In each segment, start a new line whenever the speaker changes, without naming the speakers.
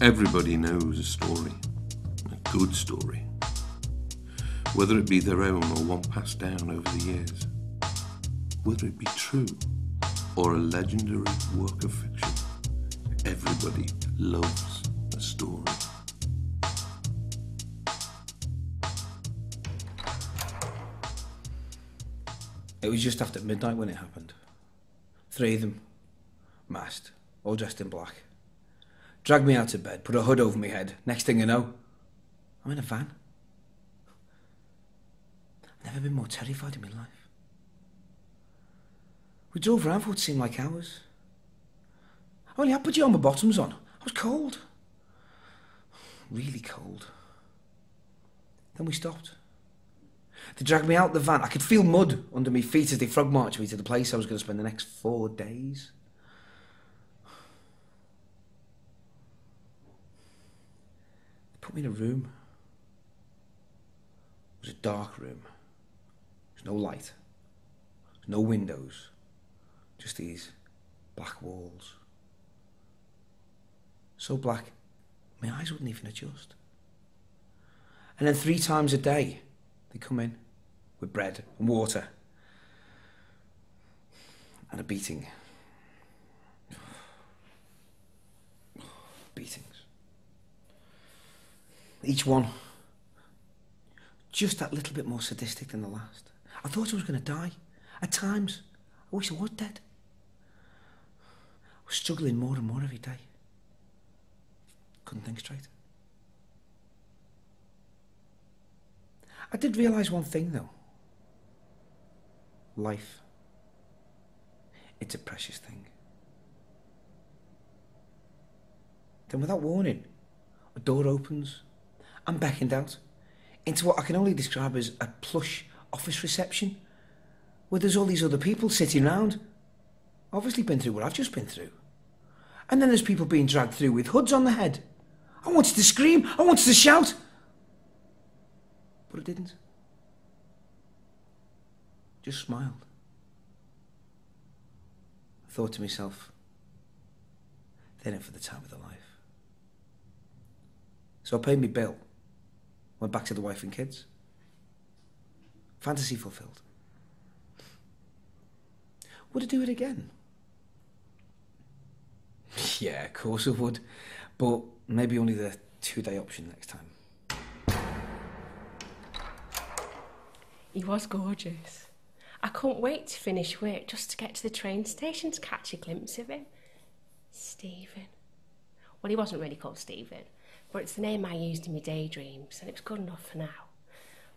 Everybody knows a story, a good story, whether it be their own or one passed down over the years, whether it be true or a legendary work of fiction. Everybody loves a story.
It was just after midnight when it happened. 3 of them, masked, all dressed in black. Dragged me out of bed, put a hood over my head. Next thing I know, I'm in a van. I've never been more terrified in my life. We drove around for what seemed like hours. I only had pyjama bottoms on. I was cold. Really cold. Then we stopped. They dragged me out the van. I could feel mud under my feet as they frog marched me to the place I was going to spend the next 4 days. They put me in a room. It was a dark room. There was no light. No windows. Just these black walls. So black, my eyes wouldn't even adjust. And then 3 times a day, they come in with bread and water and a beating. Beatings. Each one just that little bit more sadistic than the last. I thought I was going to die. At times, I wish I was dead. I was struggling more and more every day. Couldn't think straight. I did realise one thing, though. Life. It's a precious thing. Then, without warning, a door opens. I'm beckoned out into what I can only describe as a plush office reception, where there's all these other people sitting round, obviously been through what I've just been through. And then there's people being dragged through with hoods on their head. I wanted to scream, I wanted to shout, but I didn't. Just smiled. I thought to myself, they're in for the time of their life. So I paid me bill, went back to the wife and kids. Fantasy fulfilled. Would I do it again? Yeah, of course I would, but maybe only the 2-day option next time.
He was gorgeous. I couldn't wait to finish work just to get to the train station to catch a glimpse of him. Stephen. Well, he wasn't really called Stephen, but it's the name I used in my daydreams, and it was good enough for now.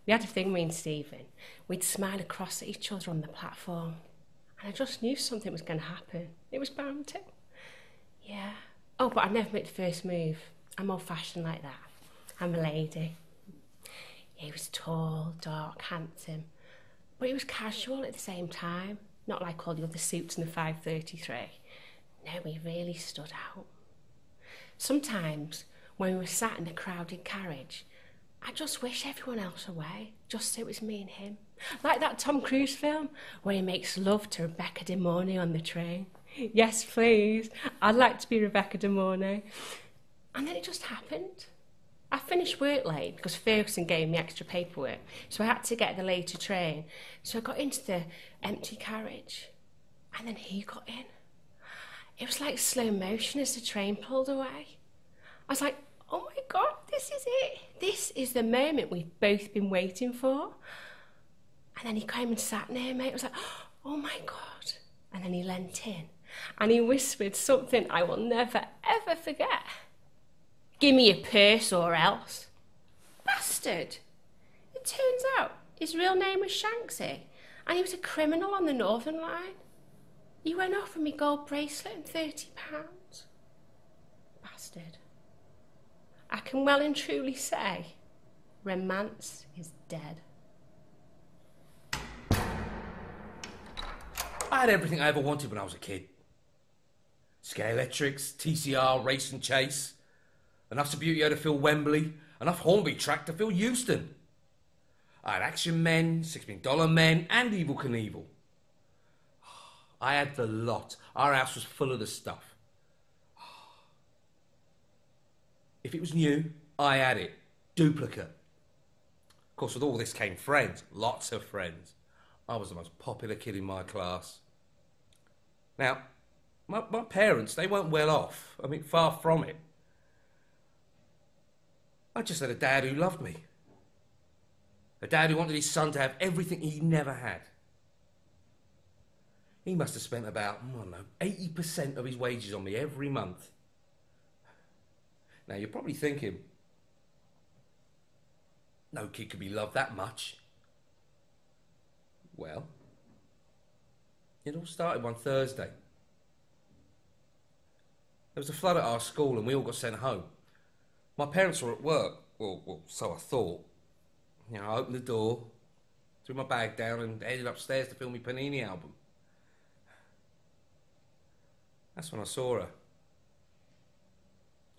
We had a thing, me and Stephen. We'd smile across at each other on the platform, and I just knew something was going to happen. It was bound to. Yeah. Oh, but I'd never make the first move. I'm old-fashioned like that. I'm a lady. He was tall, dark, handsome, but he was casual at the same time, not like all the other suits in the 533. No, he really stood out. Sometimes, when we were sat in a crowded carriage, I just wish everyone else away, just so it was me and him. Like that Tom Cruise film, where he makes love to Rebecca De Mornay on the train. Yes, please. I'd like to be Rebecca De Mornay. And then it just happened. I finished work late because Ferguson gave me extra paperwork, so I had to get the later train. So I got into the empty carriage, and then he got in. It was like slow motion as the train pulled away. I was like, oh my God, this is it. This is the moment we've both been waiting for. And then he came and sat near me. It was like, oh my God. And then he leant in, and he whispered something I will never, ever forget. Give me your purse or else. Bastard. It turns out his real name was Shanksy, and he was a criminal on the Northern Line. He went off with me gold bracelet and £30. Bastard. I can well and truly say, romance is dead.
I had everything I ever wanted when I was a kid. Scale Electrics, TCR, Race and Chase. Enough Subbuteo to fill Wembley. Enough Hornby track to fill Euston. I had Action Men, $16 Men, and Evel Knievel. I had the lot. Our house was full of the stuff. If it was new, I had it. Duplicate. Of course, with all this came friends. Lots of friends. I was the most popular kid in my class. Now, my parents, they weren't well off. I mean, far from it. I just had a dad who loved me. A dad who wanted his son to have everything he never had. He must have spent about, 80% of his wages on me every month. Now, you're probably thinking, no kid could be loved that much. Well, it all started one Thursday. There was a flood at our school and we all got sent home. My parents were at work, well, so I thought. I opened the door, threw my bag down and headed upstairs to film my Panini album. That's when I saw her,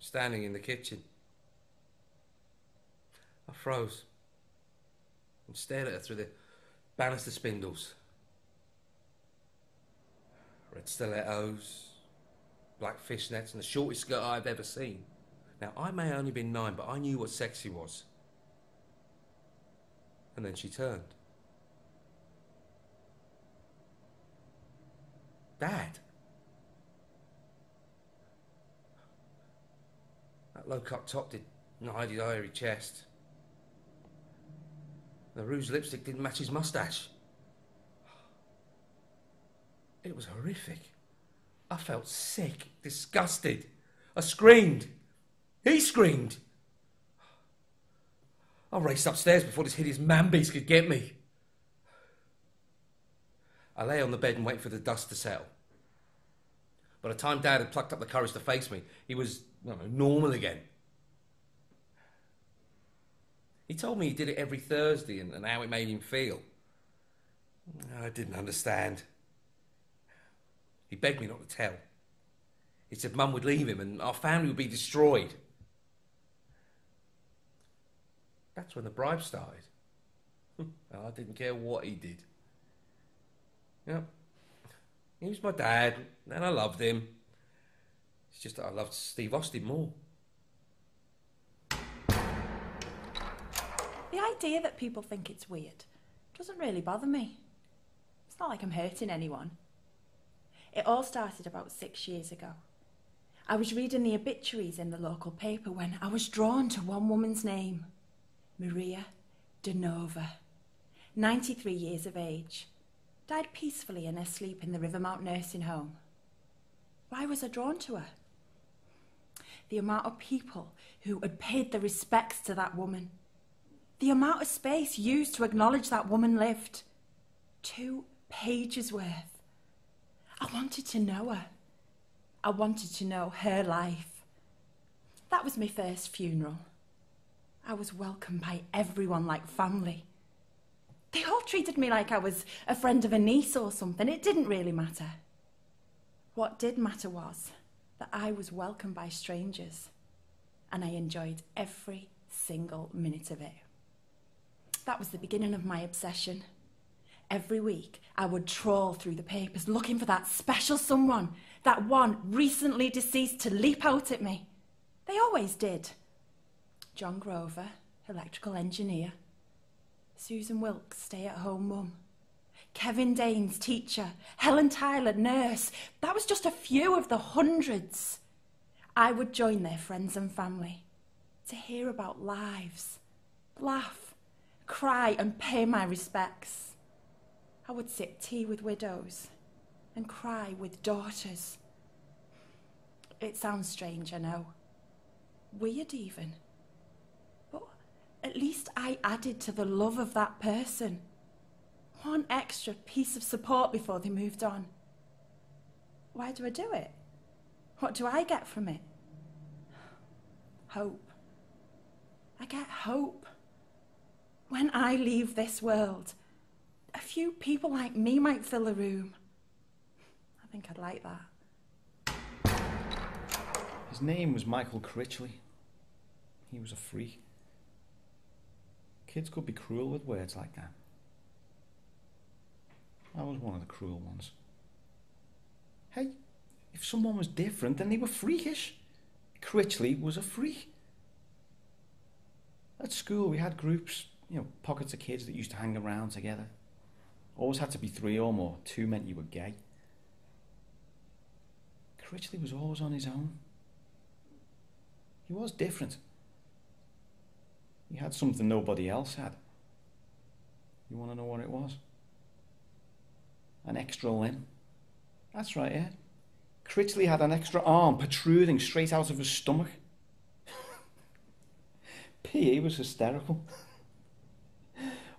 standing in the kitchen. I froze and stared at her through the banister spindles. Red stilettos, black fishnets and the shortest skirt I've ever seen. Now, I may have only been 9, but I knew what sexy was. And then she turned. Dad. That low-cut top did not hide his ivory chest. The rouge lipstick didn't match his moustache. It was horrific. I felt sick, disgusted. I screamed. He screamed. I raced upstairs before this hideous man-beast could get me. I lay on the bed and waited for the dust to settle. By the time Dad had plucked up the courage to face me, he was, normal again. He told me he did it every Thursday and how it made him feel. I didn't understand. He begged me not to tell. He said Mum would leave him and our family would be destroyed. That's when the bribe started. I didn't care what he did. He was my dad, and I loved him. It's just that I loved Steve Austin more.
The idea that people think it's weird doesn't really bother me. It's not like I'm hurting anyone. It all started about 6 years ago. I was reading the obituaries in the local paper when I was drawn to one woman's name. Maria de Nova, 93 years of age, died peacefully in her sleep in the Rivermount nursing home. Why was I drawn to her? The amount of people who had paid their respects to that woman. The amount of space used to acknowledge that woman lived. 2 pages worth. I wanted to know her. I wanted to know her life. That was my first funeral. I was welcomed by everyone like family. They all treated me like I was a friend of a niece or something. It didn't really matter. What did matter was that I was welcomed by strangers, and I enjoyed every single minute of it. That was the beginning of my obsession. Every week, I would trawl through the papers looking for that special someone, that one recently deceased, to leap out at me. They always did. John Grover, electrical engineer. Susan Wilkes, stay-at-home mum. Kevin Danes, teacher. Helen Tyler, nurse. That was just a few of the hundreds. I would join their friends and family to hear about lives, laugh, cry and pay my respects. I would sip tea with widows and cry with daughters. It sounds strange, I know. Weird even. But at least I added to the love of that person. One extra piece of support before they moved on. Why do I do it? What do I get from it? Hope. I get hope. When I leave this world, a few people like me might fill a room. I think I'd like that.
His name was Michael Critchley. He was a freak. Kids could be cruel with words like that. I was one of the cruel ones. Hey, if someone was different, then they were freakish. Critchley was a freak.
At school, we had groups, pockets of kids that used to hang around together. Always had to be 3 or more. 2 meant you were gay. Critchley was always on his own. He was different. He had something nobody else had. You want to know what it was? An extra limb. That's right, yeah. Critchley had an extra arm protruding straight out of his stomach. PE was hysterical.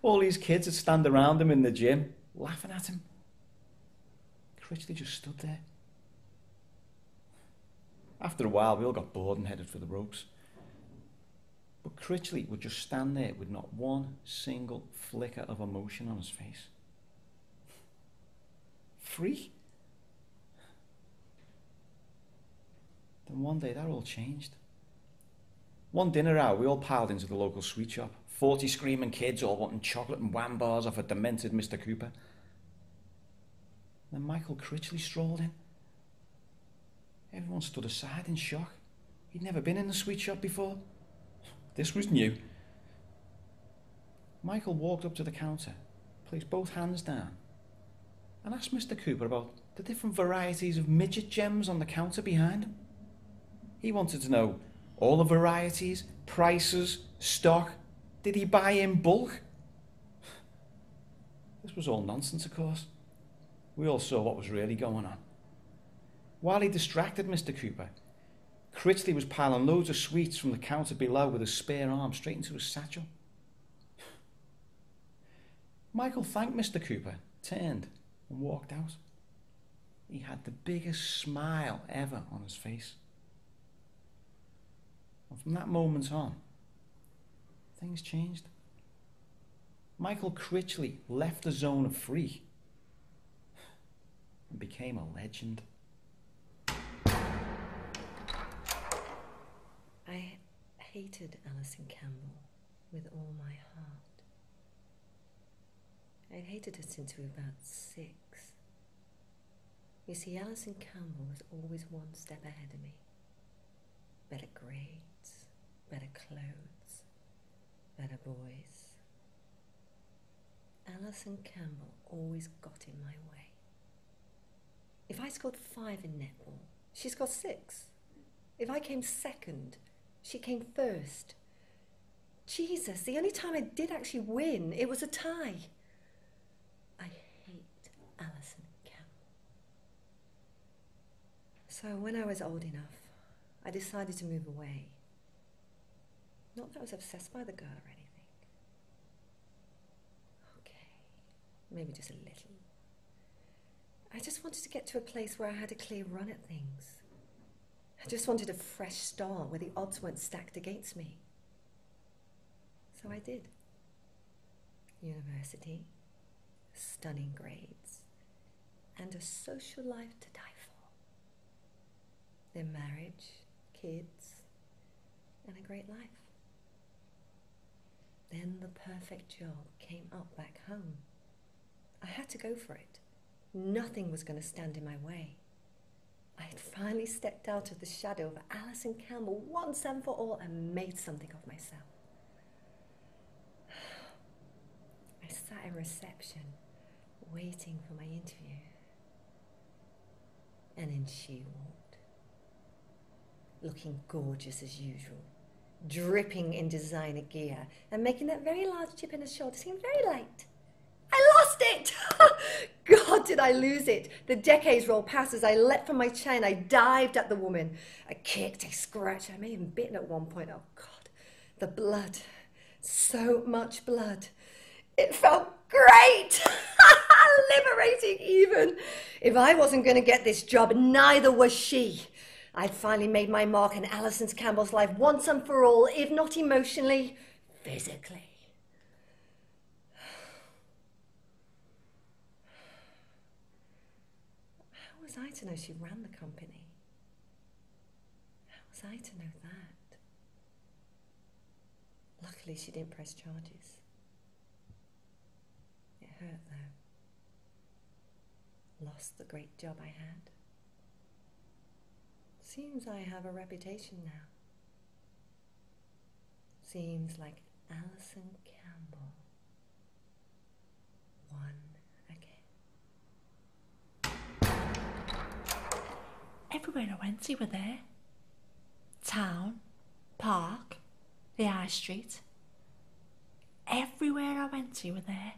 All these kids would stand around him in the gym, laughing at him. Critchley just stood there. After a while, we all got bored and headed for the ropes. But Critchley would just stand there with not one single flicker of emotion on his face. Free? Then one day that all changed. One dinner hour, we all piled into the local sweet shop. 40 screaming kids all wanting chocolate and wham bars off a demented Mr. Cooper. Then Michael Critchley strolled in. Everyone stood aside in shock. He'd never been in the sweet shop before. This was new. Michael walked up to the counter, placed both hands down, and asked Mr. Cooper about the different varieties of midget gems on the counter behind him. He wanted to know all the varieties, prices, stock. Did he buy in bulk? This was all nonsense, of course. We all saw what was really going on. While he distracted Mr. Cooper, Critchley was piling loads of sweets from the counter below with his spare arm straight into his satchel. Michael thanked Mr. Cooper, turned and walked out. He had the biggest smile ever on his face. And from that moment on, things changed. Michael Critchley left the zone of free and became a legend.
I hated Alison Campbell with all my heart. I'd hated her since we were about 6. You see, Alison Campbell was always one step ahead of me. Better grades, better clothes, better boys. Alison Campbell always got in my way. If I scored 5 in netball, she scored 6. If I came second, she came first. Jesus, the only time I did actually win, it was a tie. I hate Alison Campbell. So when I was old enough, I decided to move away. Not that I was obsessed by the girl or anything. Okay, maybe just a little. I just wanted to get to a place where I had a clear run at things. I just wanted a fresh start where the odds weren't stacked against me. So I did. University, stunning grades, and a social life to die for. Then marriage, kids, and a great life. Then the perfect job came up back home. I had to go for it. Nothing was going to stand in my way. I had finally stepped out of the shadow of Alison Campbell once and for all and made something of myself. I sat in reception, waiting for my interview. And in she walked, looking gorgeous as usual, dripping in designer gear, and making that very large chip in her shoulder seem very light. I lost it! God, did I lose it. The decades rolled past as I leapt from my chair and I dived at the woman. I kicked, I scratched, I may have been bitten at one point. Oh, God, the blood. So much blood. It felt great! Liberating even. If I wasn't going to get this job, neither was she. I'd finally made my mark in Alison Campbell's life once and for all, if not emotionally, physically. How was I to know she ran the company? How was I to know that? Luckily, she didn't press charges. It hurt, though. Lost the great job I had. Seems I have a reputation now. Seems like Alison Campbell. One again.
Everywhere I went, you were there. Town, park, the high street. Everywhere I went, you were there.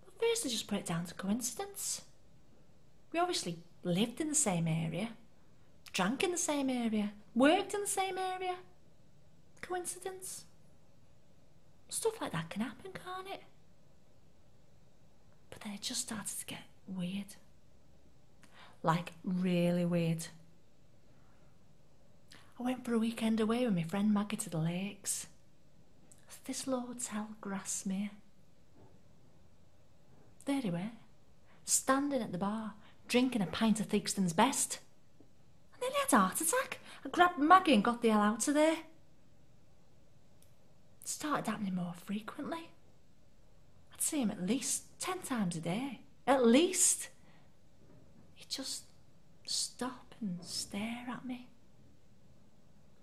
But first I just put it down to coincidence. We obviously lived in the same area, drank in the same area, worked in the same area. Coincidence? Stuff like that can happen, can't it? But then it just started to get weird. Like, really weird. I went for a weekend away with my friend Maggie to the lakes. This little hotel, Grasmere. There he were, standing at the bar, drinking a pint of Theakston's Best. I nearly had a heart attack. I grabbed Maggie and got the hell out of there. It started happening more frequently. I'd see him at least 10 times a day. At least. He'd just stop and stare at me.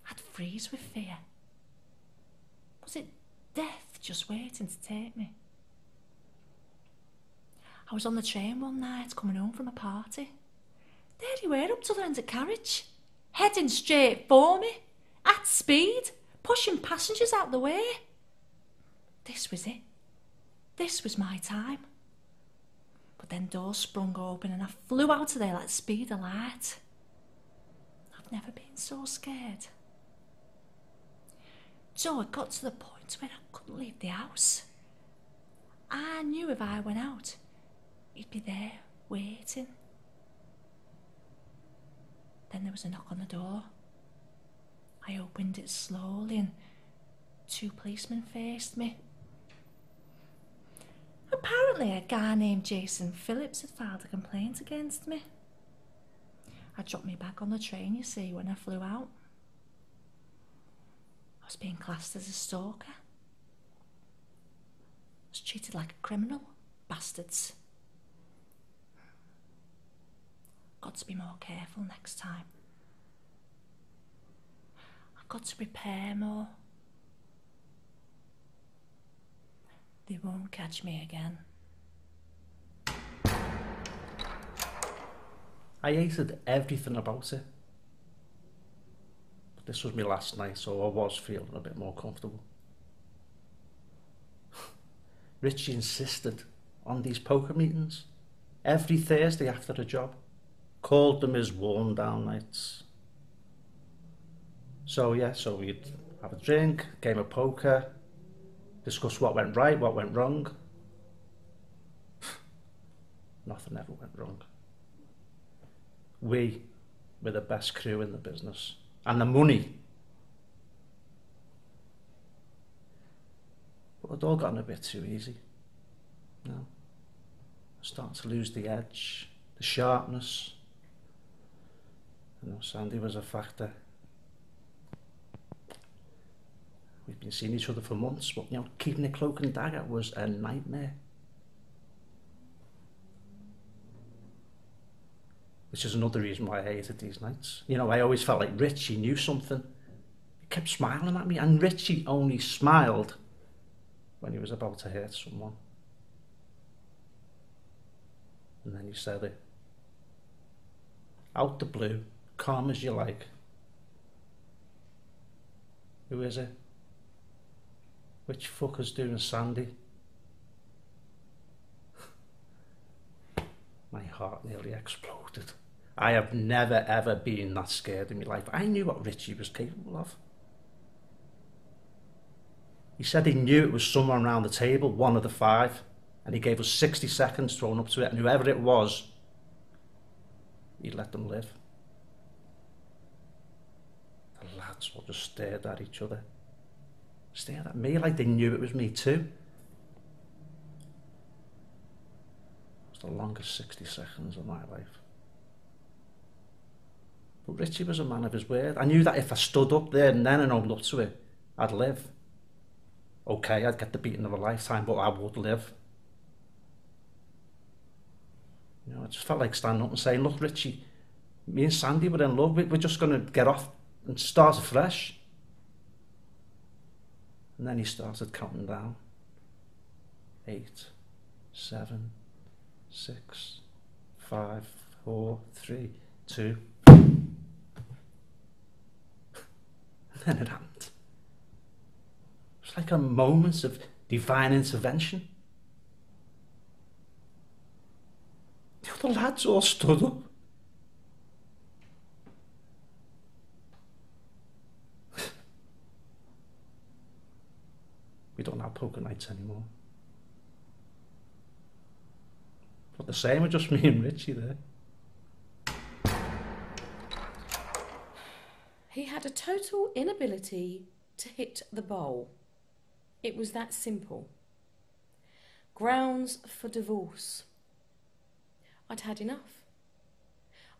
I'd freeze with fear. Was it death just waiting to take me? I was on the train one night coming home from a party. There he were up to the end of carriage, heading straight for me, at speed, pushing passengers out the way. This was it. This was my time. But then doors sprung open and I flew out of there like the speed of light. I've never been so scared. So it got to the point where I couldn't leave the house. I knew if I went out, he'd be there, waiting. Then there was a knock on the door. I opened it slowly and 2 policemen faced me. Apparently a guy named Jason Phillips had filed a complaint against me. I dropped me back on the train, you see, when I flew out. I was being classed as a stalker. I was treated like a criminal. Bastards. Got to be more careful next time. I've got to prepare more. They won't catch me again.
I hated everything about it. But this was my last night, so I was feeling a bit more comfortable. Richie insisted on these poker meetings every Thursday after the job. Called them his worn down nights. So we'd have a drink, game of poker, discuss what went right, what went wrong. Nothing ever went wrong. We were the best crew in the business. And the money. But it all gotten a bit too easy. No. I started to lose the edge, the sharpness. Sandy was a factor. We'd been seeing each other for months, but keeping it cloak and dagger was a nightmare. Which is another reason why I hated these nights. I always felt like Richie knew something. He kept smiling at me, and Richie only smiled when he was about to hurt someone. And then he said it. Out the blue, calm as you like. Who is it? Which fucker's doing Sandy? My heart nearly exploded. I have never ever been that scared in my life. I knew what Richie was capable of. He said he knew it was someone around the table, one of the 5, and he gave us 60 seconds to own up to it, and whoever it was, he'd let them live. The lads all just stared at each other. Stared at me like they knew it was me too. It was the longest 60 seconds of my life. But Richie was a man of his word. I knew that if I stood up there and then and owned up to it, I'd live. Okay, I'd get the beating of a lifetime, but I would live. I just felt like standing up and saying, look, Richie, me and Sandy were in love. We're just going to get off and start afresh. And then he started counting down. 8, 7, 6, 5, 4, 3, 2. And then it happened. It was like a moment of divine intervention. The other lads all stood up. We don't have poker nights anymore. But the same with just me and Richie there.
He had a total inability to hit the bowl. It was that simple. Grounds for divorce. I'd had enough.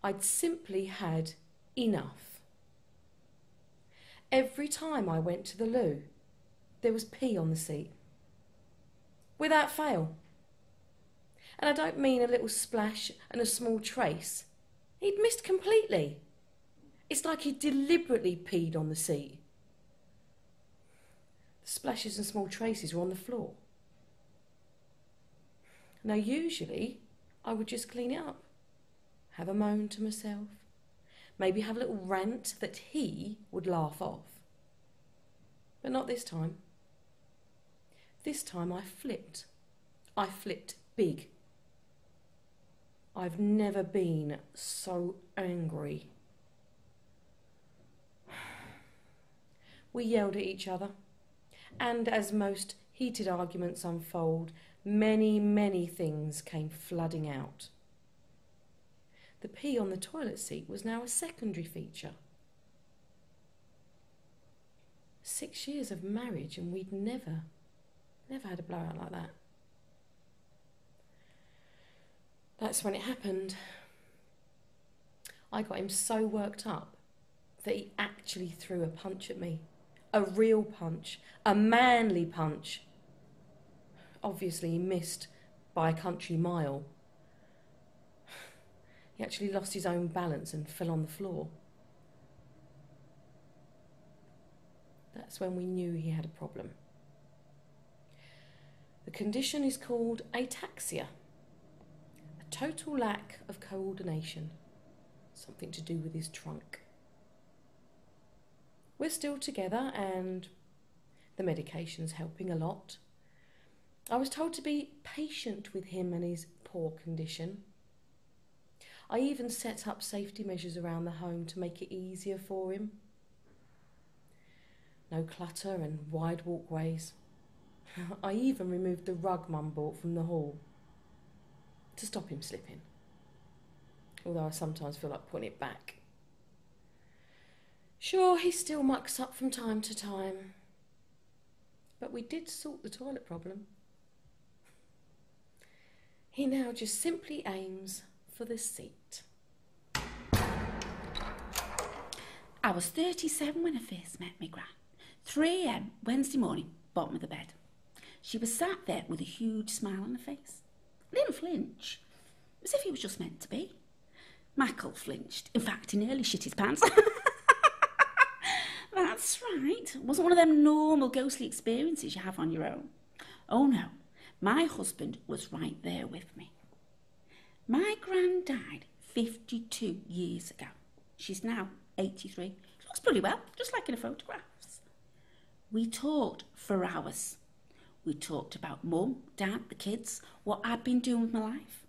I'd simply had enough. Every time I went to the loo, there was pee on the seat. Without fail. And I don't mean a little splash and a small trace. He'd missed completely. It's like he deliberately peed on the seat. The splashes and small traces were on the floor. Now usually I would just clean it up, have a moan to myself, maybe have a little rant that he would laugh off. But not this time. This time I flipped. I flipped big. I've never been so angry. We yelled at each other, and as most heated arguments unfold, many, many things came flooding out. The pee on the toilet seat was now a secondary feature. 6 years of marriage and we'd never had a blowout like that. That's when it happened. I got him so worked up that he actually threw a punch at me. A real punch. A manly punch. Obviously he missed by a country mile. He actually lost his own balance and fell on the floor. That's when we knew he had a problem. The condition is called ataxia, a total lack of coordination, something to do with his trunk. We're still together and the medication's helping a lot. I was told to be patient with him and his poor condition. I even set up safety measures around the home to make it easier for him. No clutter and wide walkways. I even removed the rug Mum bought from the hall to stop him slipping. Although I sometimes feel like putting it back. Sure, he still mucks up from time to time. But we did sort the toilet problem. He now just simply aims for the seat.
I was 37 when I first met my gran. 3 a.m. Wednesday morning, bottom of the bed. She was sat there with a huge smile on her face. Didn't flinch, as if he was just meant to be. Michael flinched. In fact, he nearly shit his pants. That's right. It wasn't one of them normal ghostly experiences you have on your own. Oh no, my husband was right there with me. My gran died 52 years ago. She's now 83. She looks pretty well, just like in the photographs. We talked for hours. We talked about Mum, Dad, the kids, what I'd been doing with my life.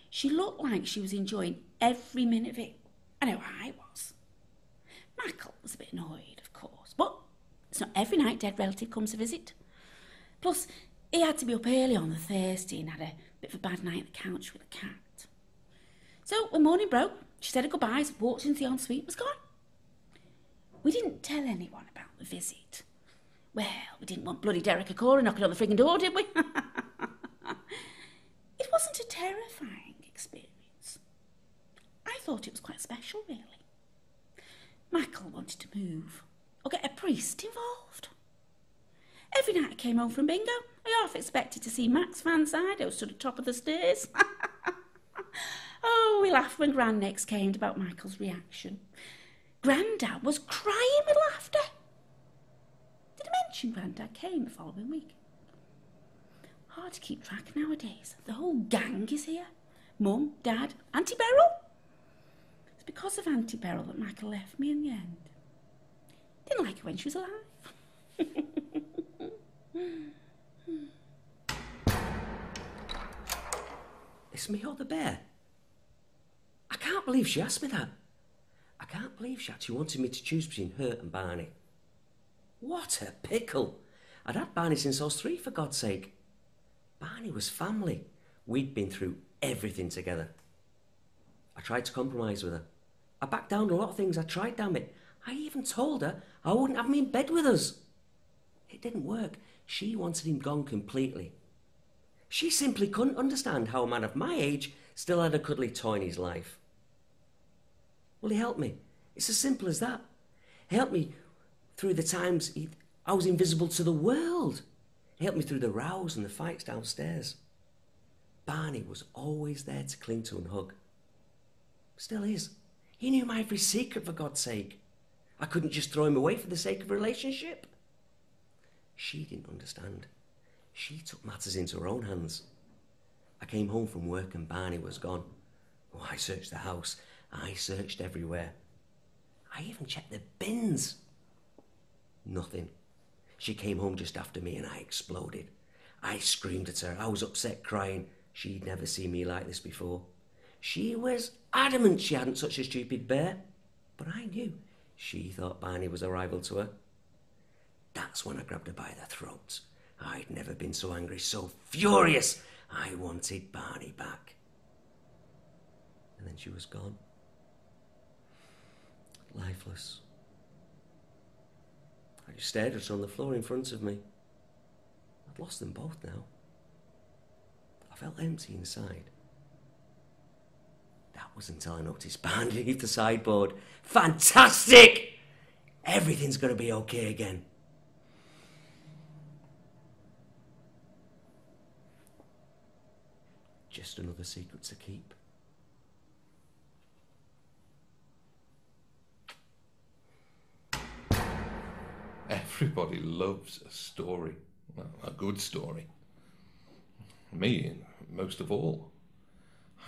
She looked like she was enjoying every minute of it. I know I was. Michael was a bit annoyed, of course, but it's not every night dead relative comes to visit. Plus, he had to be up early on the Thursday and had a bit of a bad night on the couch with the cat. So when morning broke, she said her goodbyes, walked into the ensuite, was gone. We didn't tell anyone about the visit. Well, we didn't want bloody Derek Acora knocking on the frigging door, did we? It wasn't a terrifying experience. I thought it was quite special, really. Michael wanted to move, or get a priest involved. Every night I came home from bingo, I half expected to see Max Van Sydow stood at the top of the stairs. Oh, we laughed when Gran next came about Michael's reaction. Grandad was crying with laughter. Did I and Grandad came the following week. Hard to keep track nowadays. The whole gang is here. Mum, Dad, Auntie Beryl. It's because of Auntie Beryl that Michael left me in the end. Didn't like her when she was alive.
It's me or the bear? I can't believe she asked me that. I can't believe she actually wanted me to choose between her and Barney. What a pickle. I'd had Barney since I was 3, for God's sake. Barney was family. We'd been through everything together. I tried to compromise with her. I backed down on a lot of things. I tried, damn it. I even told her I wouldn't have him in bed with us. It didn't work. She wanted him gone completely. She simply couldn't understand how a man of my age still had a cuddly toy in his life. Well, he helped me. It's as simple as that. He helped me through the times I was invisible to the world. He helped me through the rows and the fights downstairs. Barney was always there to cling to and hug. Still is. He knew my every secret, for God's sake. I couldn't just throw him away for the sake of a relationship. She didn't understand. She took matters into her own hands. I came home from work and Barney was gone. Oh, I searched the house. I searched everywhere. I even checked the bins. Nothing. She came home just after me and I exploded. I screamed at her. I was upset, crying. She'd never seen me like this before. She was adamant she hadn't touched a stupid bear. But I knew. She thought Barney was a rival to her. That's when I grabbed her by the throat. I'd never been so angry, so furious. I wanted Barney back. And then she was gone. Lifeless. I just stared at her on the floor in front of me. I'd lost them both now. I felt empty inside. That was until I noticed Barney beneath the sideboard. Fantastic! Everything's going to be okay again. Just another secret to keep.
Everybody loves a story, well, a good story. Me, most of all.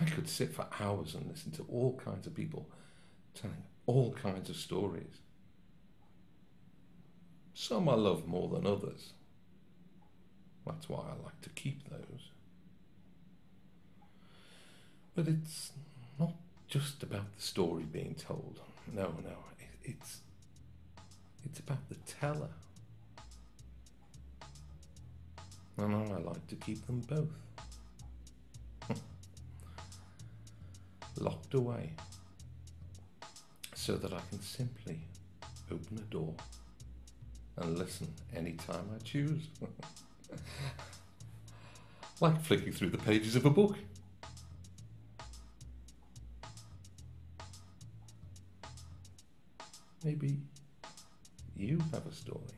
I could sit for hours and listen to all kinds of people telling all kinds of stories. Some I love more than others. That's why I like to keep those. But it's not just about the story being told. No, it's about the teller. And I like to keep them both. Locked away, so that I can simply open a door and listen anytime I choose. Like flicking through the pages of a book. Maybe you have a story.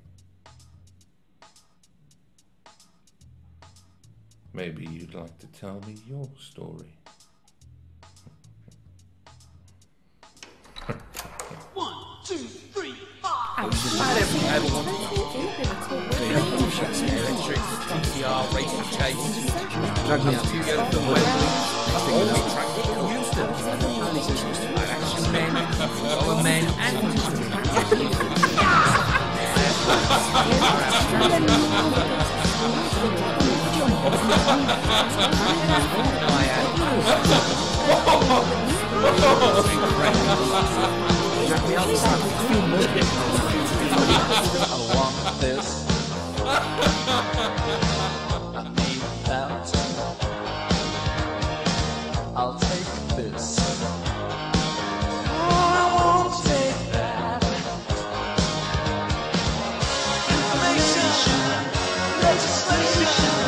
Maybe you'd like to tell me your story.
1, 2, 3, 4.
Everyone. Electric, TCR, racing chase. Studio from Wembley. All track from Houston. Live action men, lower men, and
I want this. I need that. I'll take this. I won't take that. Information, legislation.